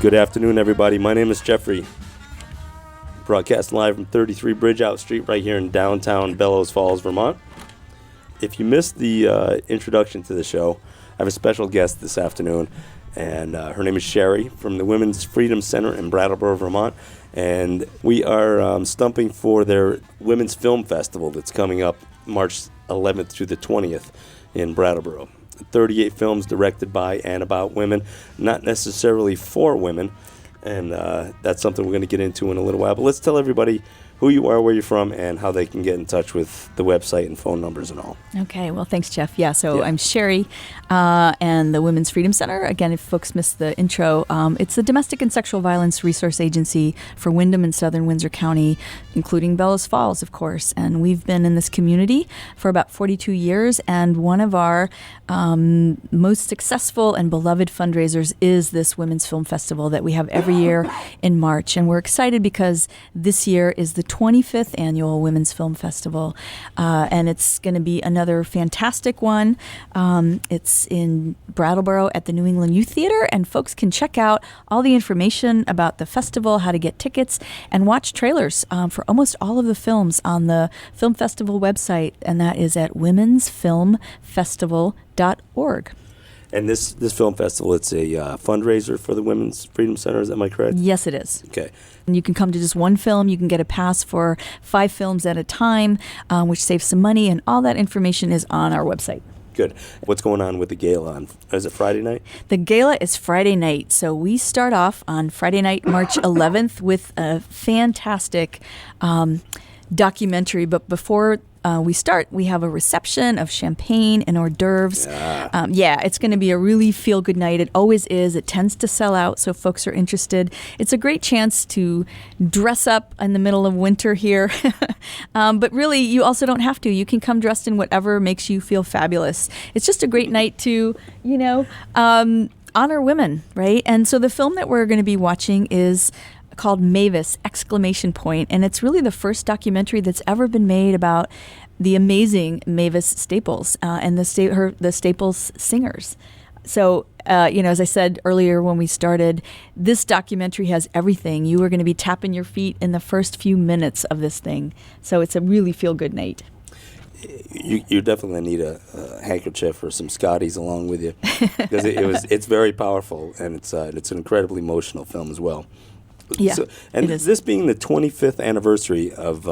Good afternoon, everybody. My name is Jeffrey. Broadcasting live from 33 Bridgeout Street right here in downtown Bellows Falls, Vermont. If you missed the introduction to the show, I have a special guest this afternoon, and her name is Shari from the Women's Freedom Center in Brattleboro, Vermont. And we are stumping for their Women's Film Festival that's coming up March 11th through the 20th in Brattleboro. 38 films directed by and about women, not necessarily for women, and that's something we're going to get into in a little while. But let's tell everybody who you are, where you're from, and how they can get in touch with the website and phone numbers and all. Okay, well, thanks, Jeff. So I'm Shari, and the Women's Freedom Center. Again, if folks missed the intro, it's the Domestic and Sexual Violence Resource Agency for Windham and Southern Windsor County, including Bellows Falls, of course. And we've been in this community for about 42 years, and one of our most successful and beloved fundraisers is this Women's Film Festival that we have every year in March. And we're excited because this year is the 25th annual Women's Film Festival, and it's going to be another fantastic one. It's in Brattleboro at the New England Youth Theater, and folks can check out all the information about the festival, how to get tickets, and watch trailers for almost all of the films on the Film Festival website, and that is at womensfilmfestival.org. And this film festival, it's a fundraiser for the Women's Freedom Center, am I correct? Yes, it is. Okay. And you can come to just one film. You can get a pass for 5 films at a time, which saves some money, and all that information is on our website. Good. What's going on with the gala? Is it Friday night? The gala is Friday night. So we start off on Friday night, March 11th, with a fantastic documentary. But before we start, we have a reception of champagne and hors d'oeuvres. It's going to be a really feel-good night. It always is. It tends to sell out, so folks are interested. It's a great chance to dress up in the middle of winter here. But really, you also don't have to. You can come dressed in whatever makes you feel fabulous. It's just a great night to, honor women, right? And so the film that we're going to be watching is called Mavis! And it's really the first documentary that's ever been made about the amazing Mavis Staples and the Staples singers. So, as I said earlier when we started, this documentary has everything. You are going to be tapping your feet in the first few minutes of this thing. So it's a really feel-good night. You definitely need a handkerchief or some Scotties along with you, because it's very powerful, and it's an incredibly emotional film as well. Yeah, and this being the 25th anniversary of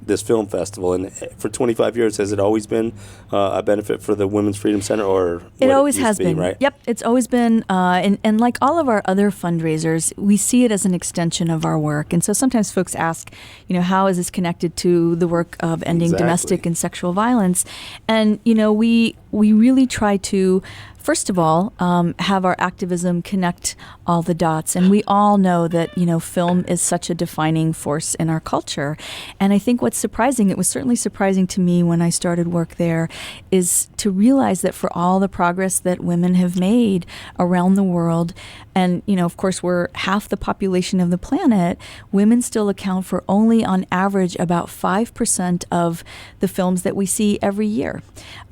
this film festival, and for 25 years, has it always been a benefit for the Women's Freedom Center, or it always has been? Right? Yep, it's always been, and like all of our other fundraisers, we see it as an extension of our work. And so sometimes folks ask, how is this connected to the work of ending domestic and sexual violence? And we really try to, first of all, have our activism connect all the dots. And we all know that, film is such a defining force in our culture. And I think what's surprising, it was certainly surprising to me when I started work there, is to realize that for all the progress that women have made around the world, and, of course, we're half the population of the planet, women still account for only on average about 5% of the films that we see every year.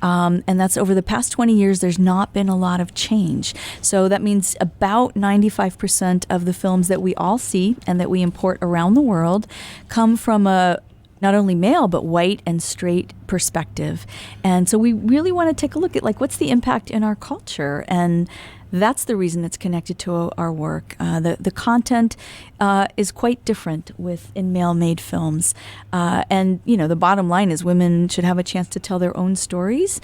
And that's over the past 20 years, there's not been a lot of change. So that means about 95% of the films that we all see and that we import around the world come from a not only male, but white and straight perspective. And so we really want to take a look at, what's the impact in our culture? And that's the reason it's connected to our work. The content is quite different in male-made films. And, the bottom line is women should have a chance to tell their own stories.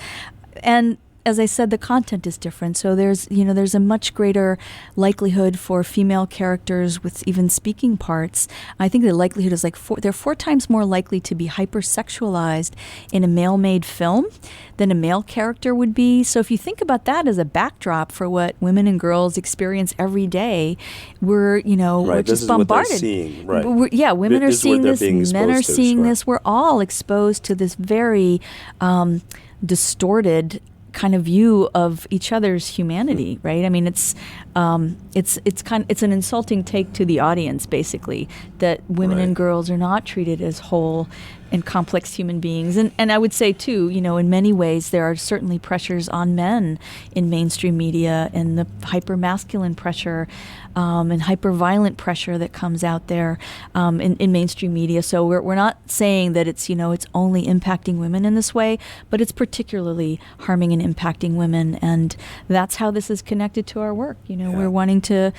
And as I said, the content is different. So there's a much greater likelihood for female characters with even speaking parts. I think the likelihood is they're 4 times more likely to be hypersexualized in a male-made film than a male character would be. So if you think about that as a backdrop for what women and girls experience every day, we're just bombarded. This is what they're seeing, right? Women are seeing this, men are seeing this. We're all exposed to this very distorted kind of view of each other's humanity, right? I mean, it's an insulting take to the audience, basically, that women and girls are not treated as whole and complex human beings. And I would say, too, in many ways, there are certainly pressures on men in mainstream media, and the hyper-masculine pressure and hyper-violent pressure that comes out there in mainstream media. So we're not saying that it's, it's only impacting women in this way, but it's particularly harming and impacting women. And that's how this is connected to our work. We're wanting to,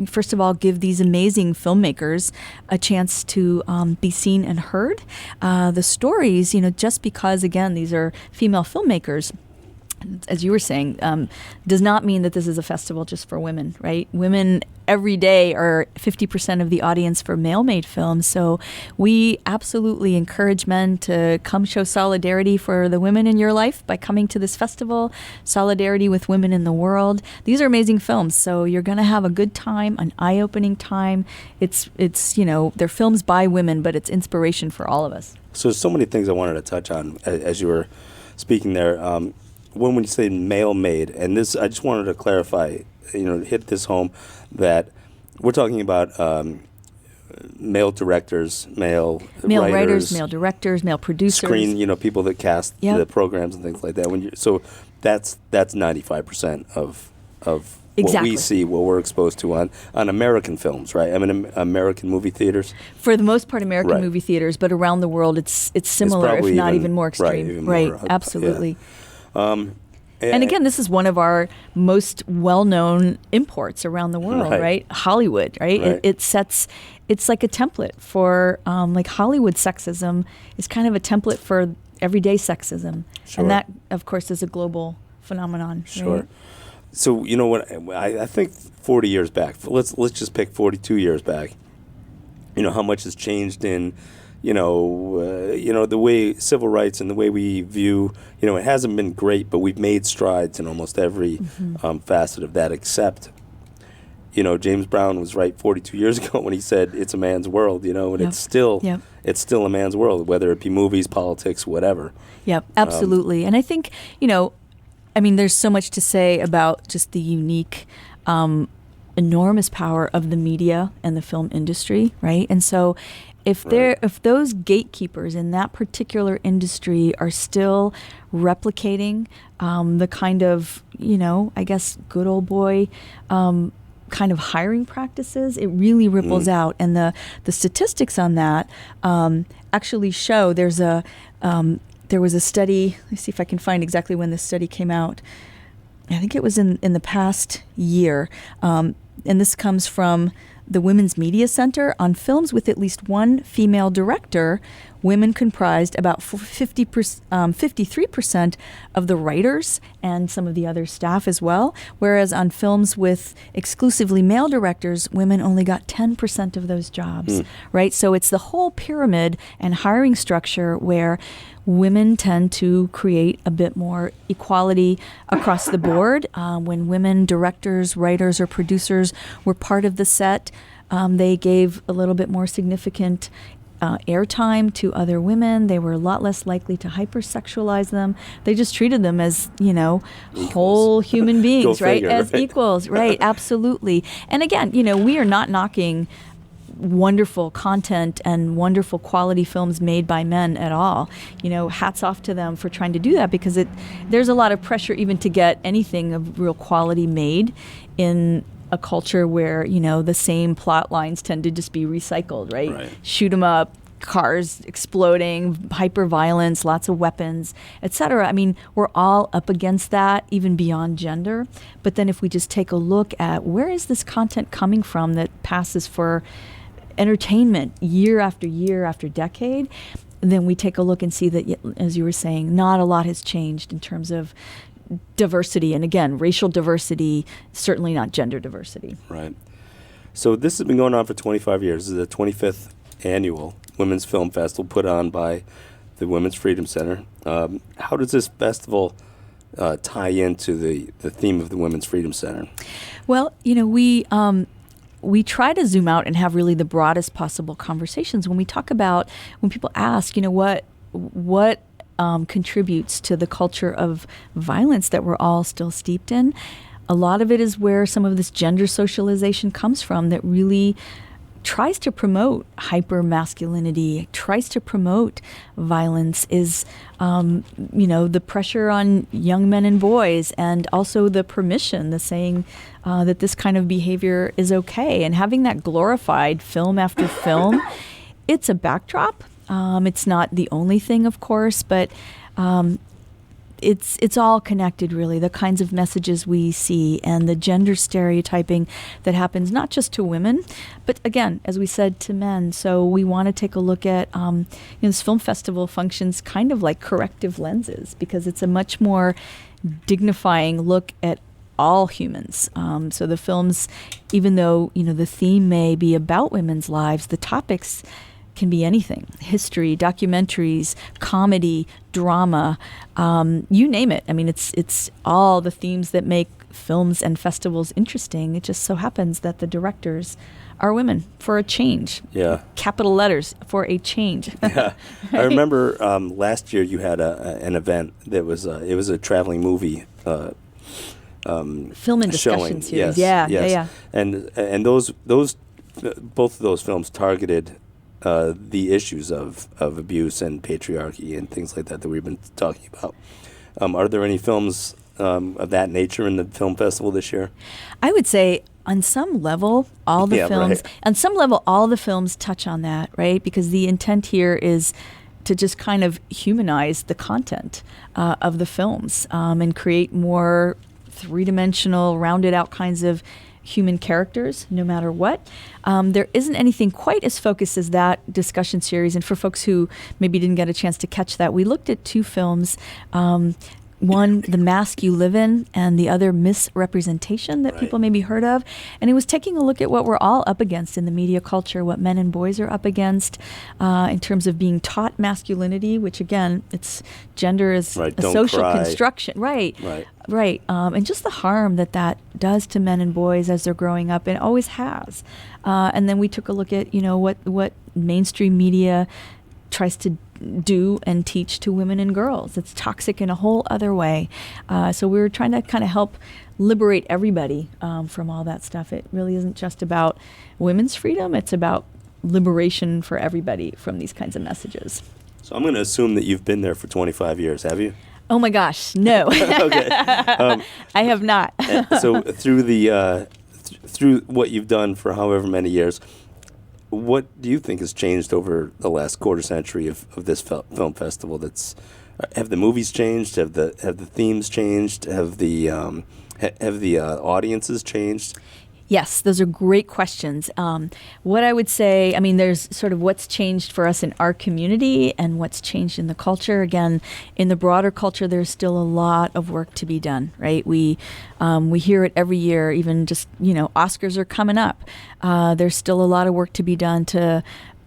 first of all, give these amazing filmmakers a chance to be seen and heard. The stories, just because, again, these are female filmmakers, as you were saying, does not mean that this is a festival just for women, right? Women every day are 50% of the audience for male-made films. So we absolutely encourage men to come show solidarity for the women in your life by coming to this festival, solidarity with women in the world. These are amazing films, so you're going to have a good time, an eye-opening time. It's they're films by women, but it's inspiration for all of us. So there's so many things I wanted to touch on as you were speaking there. When you say male-made, and this, I just wanted to clarify, hit this home, that we're talking about male directors, male writers, male directors, male producers, screen, people that cast the programs and things like that. So that's 95% of exactly what we see, what we're exposed to on American films, right? I mean, American movie theaters. For the most part, American movie theaters, but around the world, it's similar, if not even more extreme. Right, absolutely. Yeah. And again, this is one of our most well-known imports around the world, right? Hollywood, right? It's like a template for, like Hollywood sexism is kind of a template for everyday sexism. Sure. And that, of course, is a global phenomenon. Sure. Right? So, what, I think 40 years back, let's just pick 42 years back, how much has changed in the way civil rights and the way we view, it hasn't been great, but we've made strides in almost every facet of that, except, James Brown was right 42 years ago when he said it's a man's world, and it's still a man's world, whether it be movies, politics, whatever. Yep, absolutely. And I think, there's so much to say about just the unique enormous power of the media and the film industry, right? And so if those gatekeepers in that particular industry are still replicating the kind of, I guess, good old boy kind of hiring practices, it really ripples out. And the statistics on that actually show there was a study. Let me see if I can find exactly when this study came out. I think it was in the past year. And this comes from the Women's Media Center. On films with at least one female director, women comprised about 53% of the writers and some of the other staff as well, whereas on films with exclusively male directors, women only got 10% of those jobs, right? So it's the whole pyramid and hiring structure where women tend to create a bit more equality across the board. When women directors, writers, or producers were part of the set, they gave a little bit more significant airtime to other women. They were a lot less likely to hypersexualize them. They just treated them as, whole human beings, right? As equals, right? Absolutely. And again, we are not knocking wonderful content and wonderful quality films made by men at all. Hats off to them for trying to do that, because there's a lot of pressure even to get anything of real quality made in a culture where, the same plot lines tend to just be recycled, right? Shoot 'em up, cars exploding, hyper violence, lots of weapons, etc. We're all up against that, even beyond gender. But then if we just take a look at where is this content coming from that passes for entertainment year after year after decade, then we take a look and see that, as you were saying, not a lot has changed in terms of diversity. And again, racial diversity, certainly not gender diversity. Right. So this has been going on for 25 years. This is the 25th annual Women's Film Festival put on by the Women's Freedom Center. How does this festival tie into the theme of the Women's Freedom Center? Well, we try to zoom out and have really the broadest possible conversations when people ask, what contributes to the culture of violence that we're all still steeped in. A lot of it is where some of this gender socialization comes from that really tries to promote hyper masculinity, tries to promote violence, is the pressure on young men and boys, and also the permission, the saying that this kind of behavior is okay, and having that glorified film after film. It's a backdrop. It's not the only thing, of course, but it's all connected, really, the kinds of messages we see and the gender stereotyping that happens not just to women, but again, as we said, to men. So we want to take a look at this film festival functions kind of like corrective lenses, because it's a much more dignifying look at all humans. So the films, even though the theme may be about women's lives, the topics can be anything: history, documentaries, comedy, drama, you name it. I mean, it's all the themes that make films and festivals interesting. It just so happens that the directors are women, for a change. Yeah. Capital letters, for a change. Yeah. I remember last year you had an event that was it was a traveling movie film and discussion showing. series. Yes, Yeah. yes. And those both of those films targeted the issues of abuse and patriarchy and things like that we've been talking about. Are there any films of that nature in the film festival this year? I would say on some level, all the films, right. on some level, all the films touch on that, right? Because the intent here is to just kind of humanize the content of the films and create more three-dimensional, rounded out kinds of human characters, no matter what. There isn't anything quite as focused as that discussion series. And for folks who maybe didn't get a chance to catch that, we looked at two films. One, The Mask You Live In, and the other, Misrepresentation, that people maybe heard of. And it was taking a look at what we're all up against in the media culture, what men and boys are up against in terms of being taught masculinity, which again, it's gender is a social construction. Right. And just the harm that does to men and boys as they're growing up, and always has. And then we took a look at, what mainstream media tries to do and teach to women and girls. It's toxic in a whole other way. So we were trying to kind of help liberate everybody from all that stuff. It really isn't just about women's freedom. It's about liberation for everybody from these kinds of messages. So I'm going to assume that you've been there for 25 years, have you? Oh my gosh, no. Okay. I have not. So through what you've done for however many years, what do you think has changed over the last quarter century of this film festival? Have the movies changed? Have the themes changed? Have the audiences changed? Yes, those are great questions. What I would say, I mean, there's sort of what's changed for us in our community and what's changed in the culture. Again, in the broader culture, there's still a lot of work to be done, right? We hear it every year, even just, Oscars are coming up. There's still a lot of work to be done to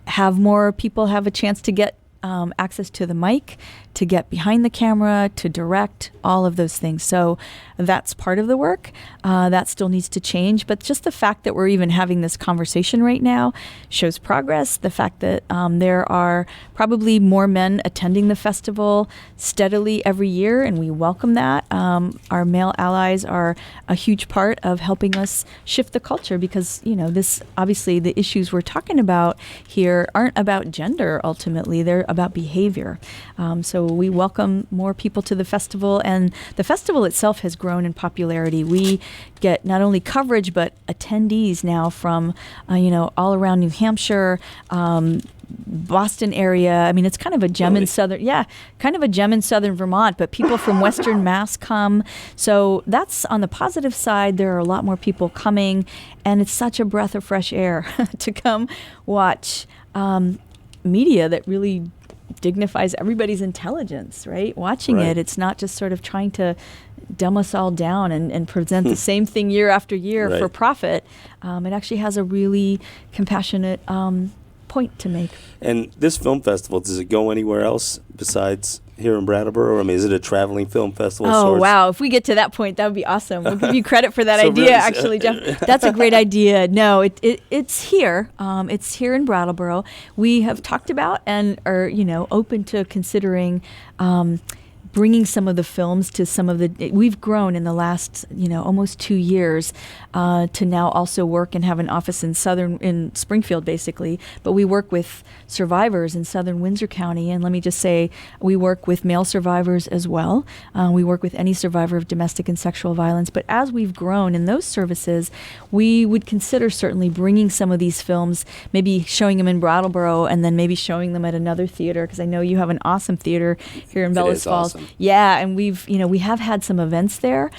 have more people have a chance to get access to the mic, to get behind the camera, to direct, all of those things. So that's part of the work. That still needs to change. But just the fact that we're even having this conversation right now shows progress. The fact that there are probably more men attending the festival steadily every year, and we welcome that. Our male allies are a huge part of helping us shift the culture, because, this obviously the issues we're talking about here aren't about gender ultimately. They're about behavior. So we welcome more people to the festival, and the festival itself has grown in popularity. We get not only coverage, but attendees now from, all around New Hampshire, Boston area. I mean, it's kind of a gem in southern Vermont, but people from Western Mass come. So that's on the positive side. There are a lot more people coming, and it's such a breath of fresh air to come watch media that really dignifies everybody's intelligence, right? Watching it, it's not just sort of trying to dumb us all down and present the same thing year after year for profit. It actually has a really compassionate point to make. And this film festival, does it go anywhere else besides here in Brattleboro? I mean, is it a traveling film festival? Oh, wow. If we get to that point, that would be awesome. We'll give you credit for that idea, really, actually, Jeff. That's a great idea. No, it's here. It's here in Brattleboro. We have talked about and are, open to considering bringing some of the films to some of the, we've grown in the last, almost 2 years to now also work and have an office in Springfield, basically. But we work with survivors in southern Windsor County. And let me just say, we work with male survivors as well. We work with any survivor of domestic and sexual violence. But as we've grown in those services, we would consider certainly bringing some of these films, maybe showing them in Brattleboro and then maybe showing them at another theater, because I know you have an awesome theater here in Bellows Falls. Awesome. Yeah, and we have had some events there.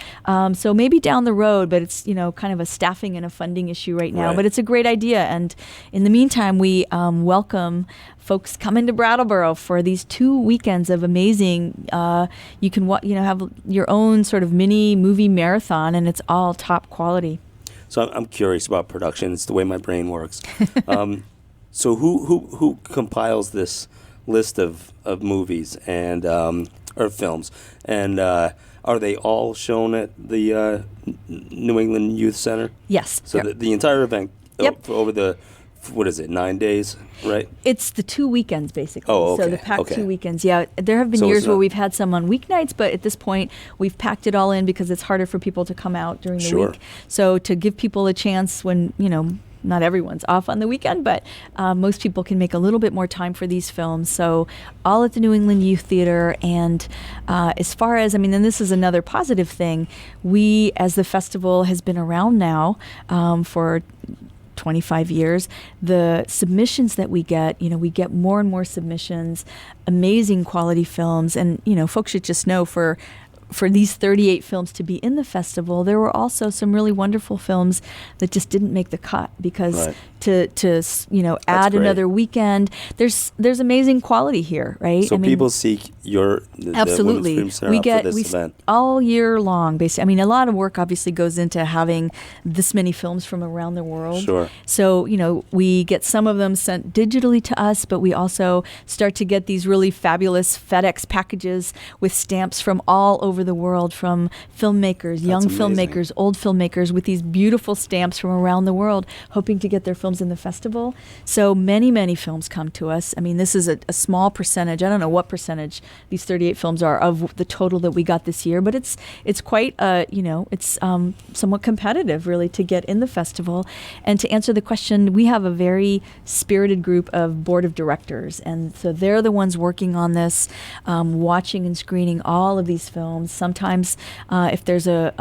So maybe down the road, but it's, kind of a staffing and a funding issue right now. Right. But it's a great idea. And in the meantime, we welcome folks come into Brattleboro for these 2 weekends of amazing. You can have your own sort of mini movie marathon, and it's all top quality. So I'm curious about production. It's the way my brain works. So who compiles this list of movies and or films, and are they all shown at the New England Youth Center? Yes. So Yep. the entire event Yep. over the, what is it, 9 days, right? It's the 2 weekends, basically. Oh, okay. So the packed Okay. 2 weekends. Yeah, there have been So years it's where not- we've had some on weeknights, but at this point, we've packed it all in because it's harder for people to come out during the Sure. week. So to give people a chance when, not everyone's off on the weekend, but most people can make a little bit more time for these films. So all at the New England Youth Theater. And as far as, and this is another positive thing, we, as the festival has been around now for 25 years, the submissions that we get more and more submissions, amazing quality films. And, folks should just know for these 38 films to be in the festival, there were also some really wonderful films that just didn't make the cut because Right. to add great. another weekend, there's amazing quality here, right? So people seek the Absolutely. Women's Freedom Center for this event. All year long, basically. A lot of work obviously goes into having this many films from around the world. Sure. So, we get some of them sent digitally to us, but we also start to get these really fabulous FedEx packages with stamps from all over the world, from filmmakers, young amazing. filmmakers, old filmmakers, with these beautiful stamps from around the world, hoping to get their films in the festival. So many, many films come to us. This is a small percentage. I don't know what percentage these 38 films are of the total that we got this year, but it's quite, it's somewhat competitive, really, to get in the festival. And to answer the question, we have a very spirited group of board of directors, and so they're the ones working on this, watching and screening all of these films. Sometimes if there's a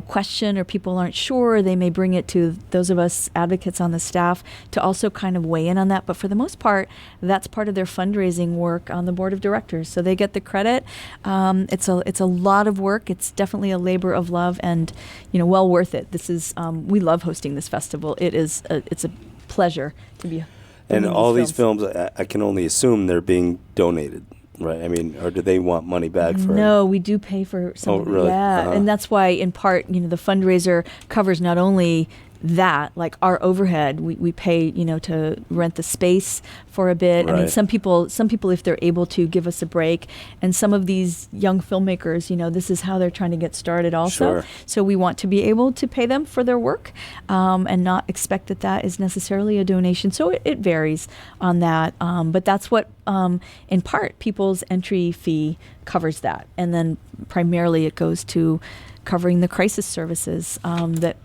question or people aren't sure, they may bring it to those of us advocates on the staff to also kind of weigh in on that. But for the most part, that's part of their fundraising work on the board of directors. So they get the credit. It's a lot of work. It's definitely a labor of love, and well worth it. This is we love hosting this festival. It's a pleasure to be. And all these films, I can only assume they're being donated. Right. Or do they want money back for? No, we do pay for some. Oh, really? Yeah, Uh-huh. and that's why, in part, the fundraiser covers not only that, like our overhead, we pay, to rent the space for a bit. Right. Some people, if they're able to, give us a break. And some of these young filmmakers, this is how they're trying to get started also. Sure. So we want to be able to pay them for their work and not expect that is necessarily a donation. So it varies on that. But that's what, in part, people's entry fee covers that. And then primarily it goes to covering the crisis services that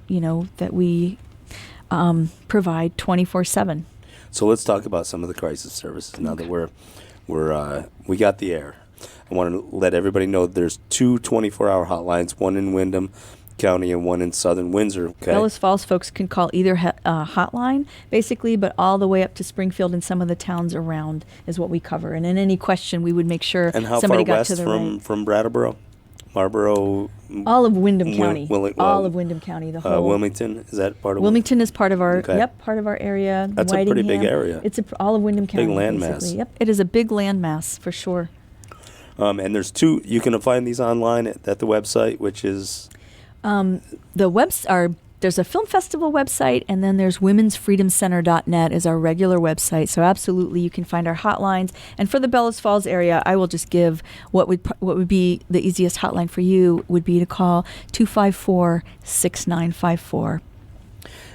we provide 24/7. So let's talk about some of the crisis services now that we got the air. I want to let everybody know there's 2 24-hour hotlines, one in Windham County and one in southern Windsor. Okay. Bellows Falls folks can call either hotline, basically, but all the way up to Springfield and some of the towns around is what we cover. And in any question, we would make sure And how somebody far got west to the right. from Brattleboro? Marlboro? All of Windham Wil- County. Wil- all well, of Windham County. The whole. Wilmington? Is that part of Wilmington is part of our. Okay. Yep, part of our area. That's a pretty big Whitingham. area. It's all of Windham County. land basically. mass. Yep, it is a big land mass for sure. And there's 2. You can find these online at the website, which is There's a film festival website, and then there's womensfreedomcenter.net is our regular website. So absolutely, you can find our hotlines. And for the Bellows Falls area, I will just give what would be the easiest hotline for you would be to call 254-6954.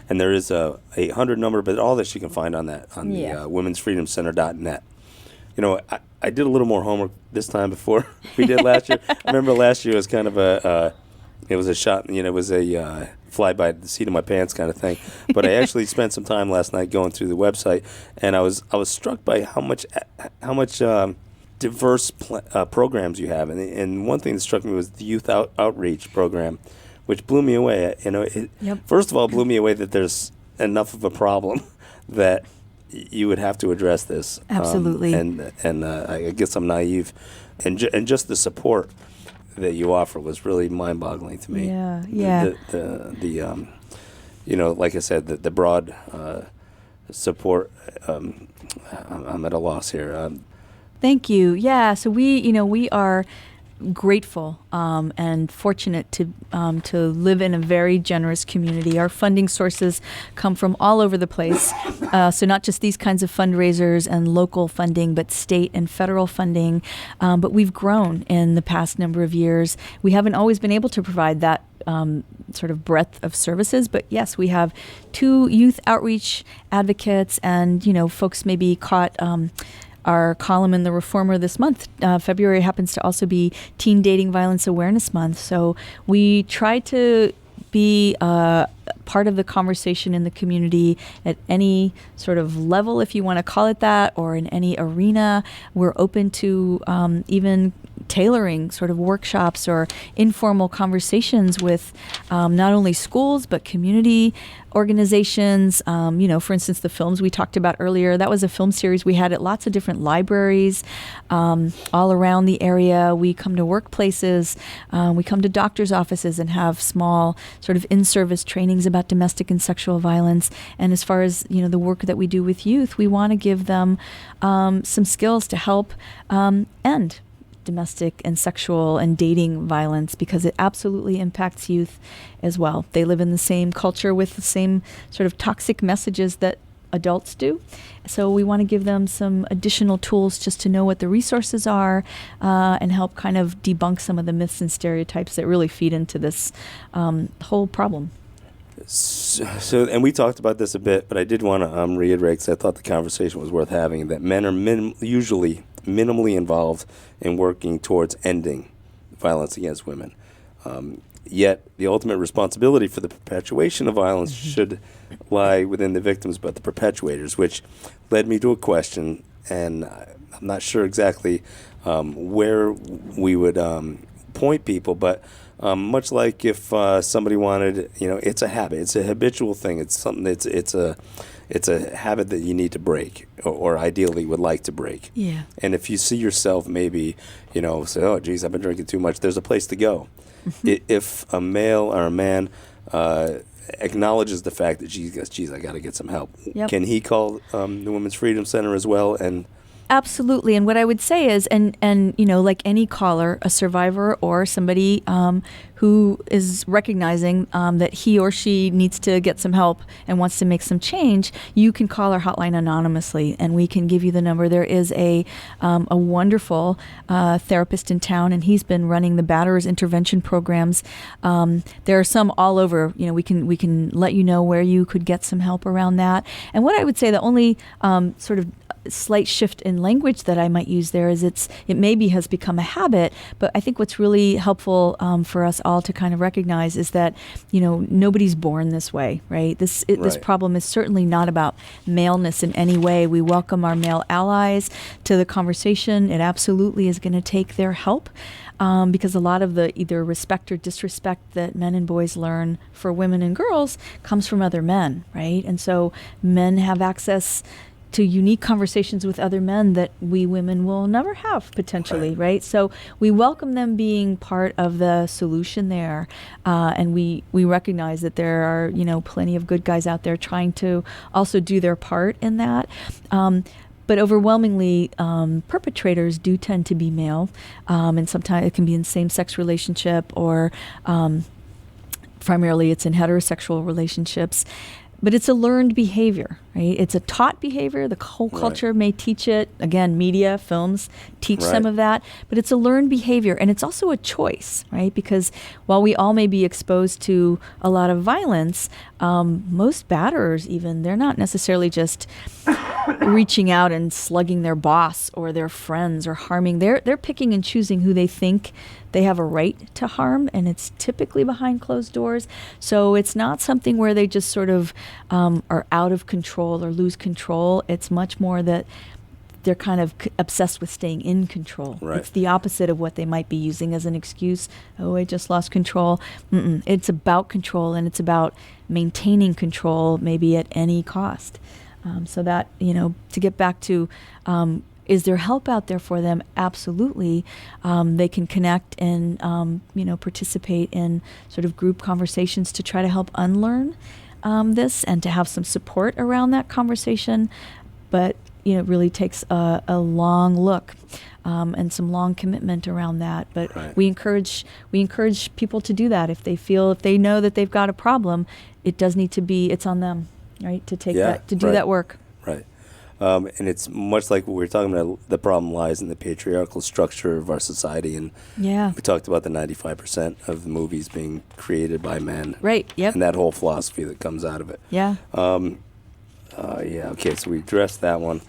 And there is a 800 number, but all this you can find on the womensfreedomcenter.net. I did a little more homework this time before we did last year. I remember last year was kind of it was a shot, it was a fly by the seat of my pants kind of thing. But I actually spent some time last night going through the website, and I was struck by how much diverse programs you have. And one thing that struck me was the youth outreach program, which blew me away. First of all, it blew me away that there's enough of a problem that you would have to address this. Absolutely. And I guess I'm naive, and just the support that you offer was really mind-boggling to me. Yeah. The like I said, the broad support. I'm at a loss here. Thank you. Yeah. So we are grateful and fortunate to live in a very generous community. Our funding sources come from all over the place. So not just these kinds of fundraisers and local funding, but state and federal funding. But we've grown in the past number of years. We haven't always been able to provide that sort of breadth of services. But yes, we have 2 youth outreach advocates, and, folks maybe caught our column in the Reformer this month. February happens to also be Teen Dating Violence Awareness Month. So we try to be part of the conversation in the community at any sort of level, if you want to call it that, or in any arena. We're open to even tailoring sort of workshops or informal conversations with not only schools but community organizations. For instance, the films we talked about earlier, that was a film series we had at lots of different libraries all around the area. We come to workplaces, we come to doctors' offices and have small sort of in-service trainings about domestic and sexual violence. And as far as, the work that we do with youth, we want to give them some skills to help end domestic and sexual and dating violence, because it absolutely impacts youth as well. They live in the same culture with the same sort of toxic messages that adults do. So we want to give them some additional tools just to know what the resources are and help kind of debunk some of the myths and stereotypes that really feed into this whole problem. So, and we talked about this a bit, but I did want to reiterate, because I thought the conversation was worth having, that men are usually minimally involved in working towards ending violence against women. Yet the ultimate responsibility for the perpetuation of violence should lie within the victims, but the perpetuators, which led me to a question, and I'm not sure exactly where we would point people, but much like if somebody wanted, it's a habit, it's a habitual thing, it's something it's a habit that you need to break, or ideally would like to break. Yeah. And if you see yourself maybe, say, oh, geez, I've been drinking too much, there's a place to go. If a male or a man acknowledges the fact that, geez, I got to get some help, can he call the Women's Freedom Center as well? And absolutely. And what I would say is, and like any caller, a survivor or somebody who is recognizing that he or she needs to get some help and wants to make some change, you can call our hotline anonymously, and we can give you the number. There is a wonderful therapist in town, and he's been running the batterers intervention programs. There are some all over. We can let you know where you could get some help around that. And what I would say, the only sort of slight shift in language that I might use there is it maybe has become a habit, but I think what's really helpful for us all to kind of recognize is that nobody's born this way, right? This problem is certainly not about maleness in any way. We welcome our male allies to the conversation. It absolutely is going to take their help. Because a lot of the either respect or disrespect that men and boys learn for women and girls comes from other men, right? And so men have access to unique conversations with other men that we women will never have potentially, right? So we welcome them being part of the solution there, and we recognize that there are plenty of good guys out there trying to also do their part in that. But overwhelmingly, perpetrators do tend to be male, and sometimes it can be in same-sex relationship, or primarily it's in heterosexual relationships. But it's a learned behavior, right? It's a taught behavior. The whole culture may teach it. Again, media, films teach some of that, but it's a learned behavior, and it's also a choice, right? Because while we all may be exposed to a lot of violence, most batterers even, they're not necessarily just reaching out and slugging their boss or their friends or harming. They're picking and choosing who they think they have a right to harm, and it's typically behind closed doors. So it's not something where they just sort of are out of control or lose control. It's much more that they're kind of obsessed with staying in control. Right. It's the opposite of what they might be using as an excuse. Oh, I just lost control. It's about control, and it's about maintaining control, maybe at any cost. So that, to get back to, is there help out there for them? Absolutely. They can connect and, participate in sort of group conversations to try to help unlearn this and to have some support around that conversation. But, it really takes a long look and some long commitment around that. But we encourage people to do that if they know that they've got a problem. It does need to be, it's on them, right, to take do that work. Right. And it's much like what we were talking about. The problem lies in the patriarchal structure of our society. And we talked about the 95% of the movies being created by men. Right, yep. And that whole philosophy that comes out of it. Yeah. Okay, so we addressed that one.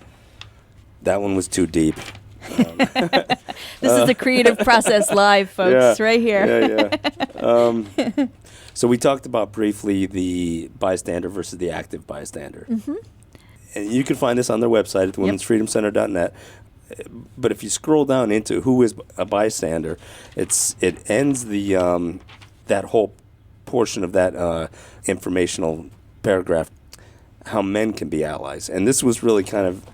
That one was too deep. This is the creative process live, folks, right here. Yeah. So we talked about briefly the bystander versus the active bystander. Mm-hmm. And you can find this on their website at womensfreedomcenter.net. But if you scroll down into who is a bystander, it ends the that whole portion of that informational paragraph, how men can be allies. And this was really kind of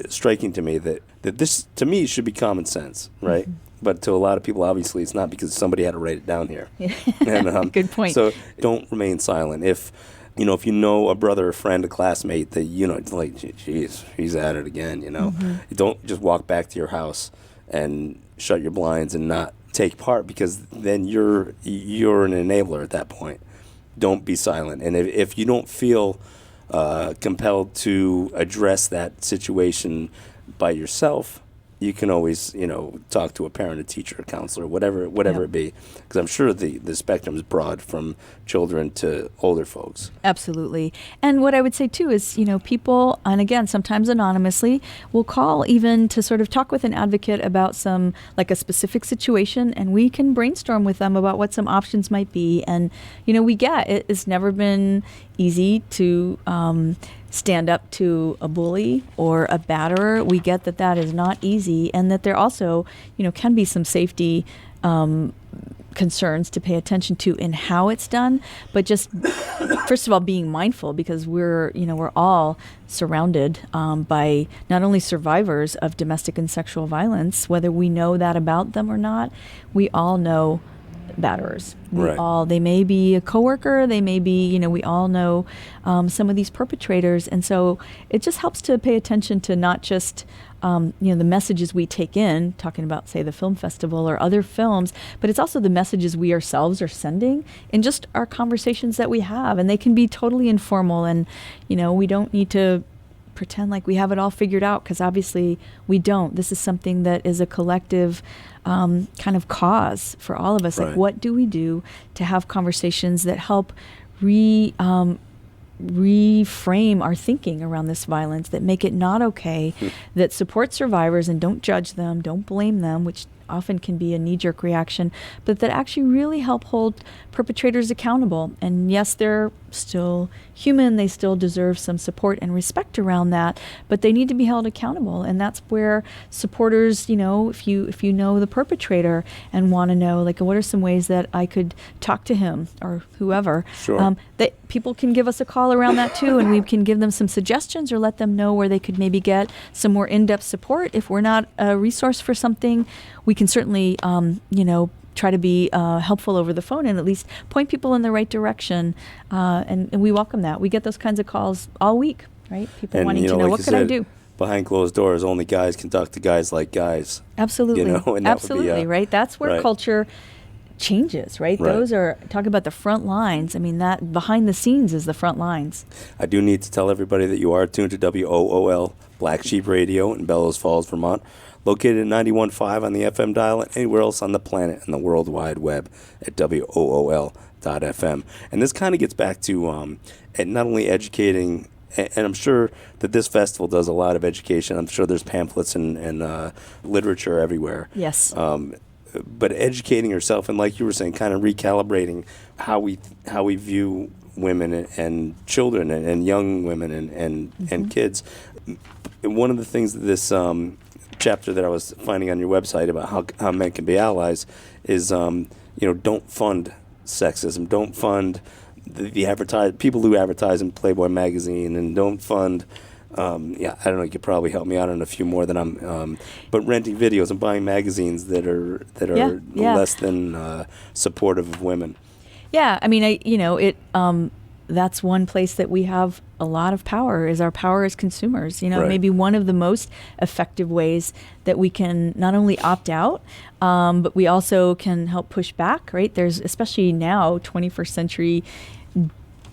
striking to me that this, to me, should be common sense, right? Mm-hmm. But to a lot of people, obviously, it's not, because somebody had to write it down here. And, good point. So don't remain silent. If you know a brother, a friend, a classmate that, it's like, geez, he's at it again, Mm-hmm. You don't just walk back to your house and shut your blinds and not take part, because then you're an enabler at that point. Don't be silent. And if you don't feel compelled to address that situation by yourself, you can always, talk to a parent, a teacher, a counselor, whatever it be, because I'm sure the spectrum is broad from children to older folks. Absolutely. And what I would say too is, people, and again, sometimes anonymously, will call even to sort of talk with an advocate about a specific situation, and we can brainstorm with them about what some options might be. And, it's never been easy to stand up to a bully or a batterer. We get that is not easy, and that there also, can be some safety concerns to pay attention to in how it's done. But just first of all, being mindful, because we're all surrounded by not only survivors of domestic and sexual violence, whether we know that about them or not. We all know batterers. They may be a coworker, they may be, we all know some of these perpetrators. And so it just helps to pay attention to not just, the messages we take in, talking about, say, the film festival or other films, but it's also the messages we ourselves are sending in just our conversations that we have. And they can be totally informal, and, we don't need to pretend like we have it all figured out, because obviously we don't. This is something that is a collective kind of cause for all of us. Like, what do we do to have conversations that help reframe our thinking around this violence, that make it not okay, that support survivors and don't judge them, don't blame them, which often can be a knee-jerk reaction, but that actually really help hold perpetrators accountable. And yes, they're still human, they still deserve some support and respect around that, but they need to be held accountable. And that's where supporters, if you know the perpetrator and want to know, like, what are some ways that I could talk to him or whoever, that people can give us a call around that too, and we can give them some suggestions or let them know where they could maybe get some more in-depth support. If we're not a resource for something, we can certainly, try to be helpful over the phone and at least point people in the right direction. And we welcome that. We get those kinds of calls all week, right? People wanting to know, like what could I do? Behind closed doors, only guys can talk to guys like guys. Absolutely. And Absolutely, right? That's where culture changes, right? Right. Those are, talk about the front lines. I mean, that behind the scenes is the front lines. I do need to tell everybody that you are tuned to WOOL Black Sheep Radio in Bellows Falls, Vermont, located at 91.5 on the FM dial and anywhere else on the planet and the World Wide Web at WOOL.FM. And this kind of gets back to and not only educating, and I'm sure that this festival does a lot of education. I'm sure there's pamphlets and literature everywhere. Yes. But educating yourself, and like you were saying, kind of recalibrating how we view women and children and young women and kids. One of the things that this chapter that I was finding on your website about how men can be allies is don't fund sexism, don't fund the people who advertise in Playboy magazine, and don't fund. I don't know. You could probably help me out on a few more than I'm. But renting videos and buying magazines that are less than supportive of women. Yeah, I mean, that's one place that we have a lot of power, is our power as consumers. Right. Maybe one of the most effective ways that we can not only opt out, but we also can help push back. Right? There's, especially now, 21st century.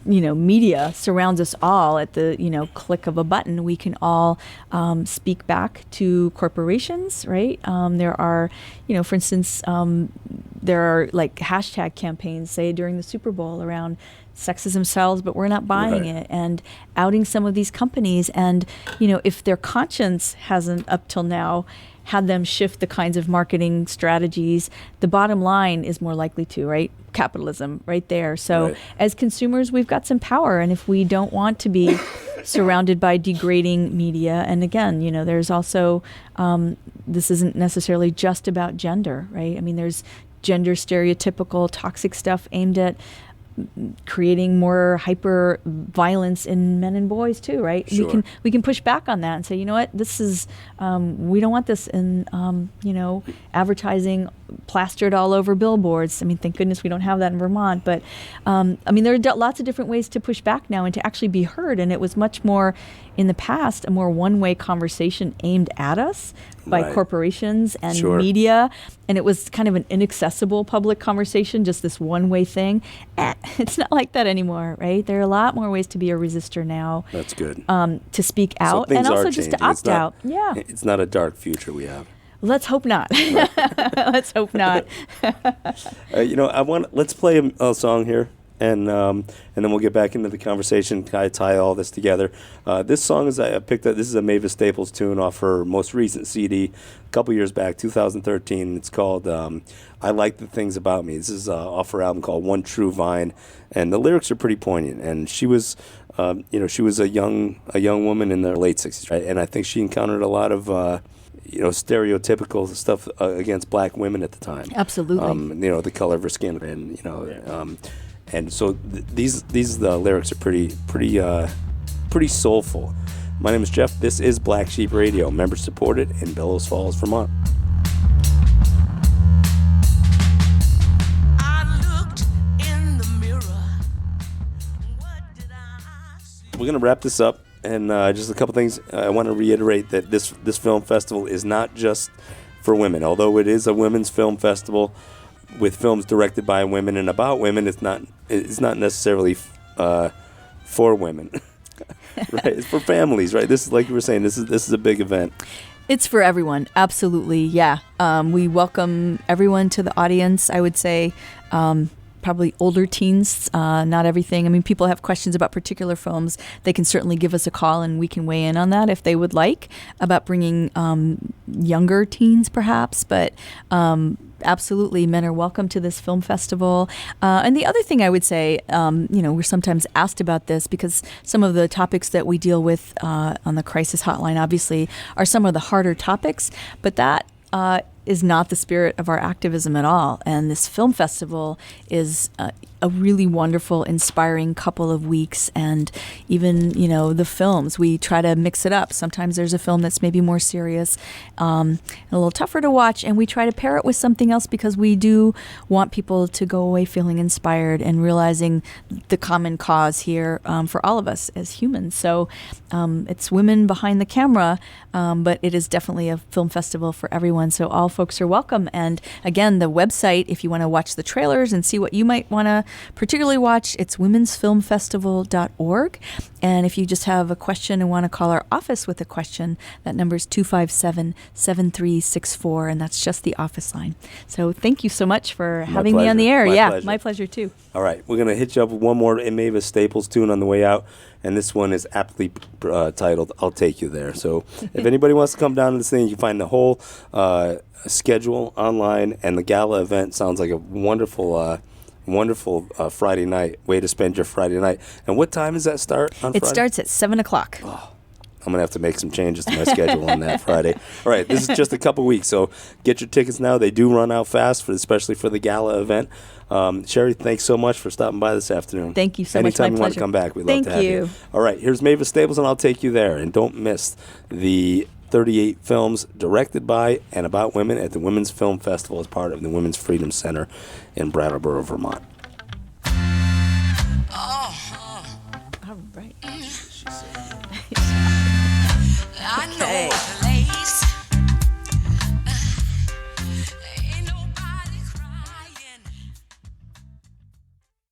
Media surrounds us all at the, click of a button. We can all speak back to corporations, right? There are, for instance, there are like hashtag campaigns, say during the Super Bowl, around sexism sells, but we're not buying it, and outing some of these companies. And, if their conscience hasn't up till now had them shift the kinds of marketing strategies, the bottom line is more likely to, right? Capitalism right there. So as consumers, we've got some power. And if we don't want to be surrounded by degrading media, and again, there's also, this isn't necessarily just about gender, right? I mean, there's gender stereotypical toxic stuff aimed at creating more hyper violence in men and boys too, right? Sure. We can push back on that and say, you know what, this is we don't want this in advertising plastered all over billboards. I mean, thank goodness we don't have that in Vermont. But there are lots of different ways to push back now and to actually be heard. And it was much more in the past, a more one-way conversation aimed at us by corporations and media. And it was kind of an inaccessible public conversation, just this one-way thing. It's not like that anymore, right? There are a lot more ways to be a resistor now. That's good. To speak out, so and also just changing. to opt out. Yeah. It's not a dark future we have. Let's hope not. Let's hope not. Let's play a song here, and then we'll get back into the conversation, kind of tie all this together. This song I picked up. This is a Mavis Staples tune off her most recent CD, a couple years back, 2013. It's called "I Like the Things About Me." This is off her album called "One True Vine," and the lyrics are pretty poignant. And she was, she was a young woman in the late 60s, right? And I think she encountered a lot of stereotypical stuff against black women at the time. Absolutely. The color of her skin, and and so these lyrics are pretty soulful. My name is Jeff. This is Black Sheep Radio, member supported in Bellows Falls, Vermont. I looked in the mirror. What did I see? We're gonna wrap this up. And just a couple things. I want to reiterate that this film festival is not just for women. Although it is a women's film festival with films directed by women and about women, it's not necessarily for women. Right? It's for families, right? This is, like you were saying, this is a big event. It's for everyone, absolutely, yeah. We welcome everyone to the audience. I would say probably older teens, not everything. I mean, people have questions about particular films. They can certainly give us a call and we can weigh in on that if they would like, about bringing younger teens perhaps. But absolutely, men are welcome to this film festival. And the other thing I would say, we're sometimes asked about this because some of the topics that we deal with on the crisis hotline, obviously, are some of the harder topics. But that is not the spirit of our activism at all. And this film festival is a really wonderful, inspiring couple of weeks. And even, the films, we try to mix it up. Sometimes there's a film that's maybe more serious, a little tougher to watch, and we try to pair it with something else because we do want people to go away feeling inspired and realizing the common cause here for all of us as humans. So it's women behind the camera, but it is definitely a film festival for everyone. So all folks are welcome. And again, the website, if you want to watch the trailers and see what you might want to particularly watch, it's womensfilmfestival.org. And if you just have a question and want to call our office with a question, that number is 257-7364, and that's just the office line. So thank you so much for having me on the air. My pleasure too. All right, we're going to hit you up with one more Mavis Staples tune on the way out, and this one is aptly titled, I'll Take You There. So if anybody wants to come down to this thing, you can find the whole schedule online, and the gala event sounds like a wonderful Friday night, way to spend your Friday night. And what time does that start on Friday? It starts at 7 o'clock. Oh, I'm going to have to make some changes to my schedule on that Friday. All right, this is just a couple weeks, so get your tickets now. They do run out fast, especially for the gala event. Shari, thanks so much for stopping by this afternoon. Thank you so much. Anytime you want to come back, we'd love to have you. All right, here's Mavis Staples, and I'll Take You There. And don't miss the 38 films directed by and about women at the Women's Film Festival as part of the Women's Freedom Center in Brattleboro, Vermont.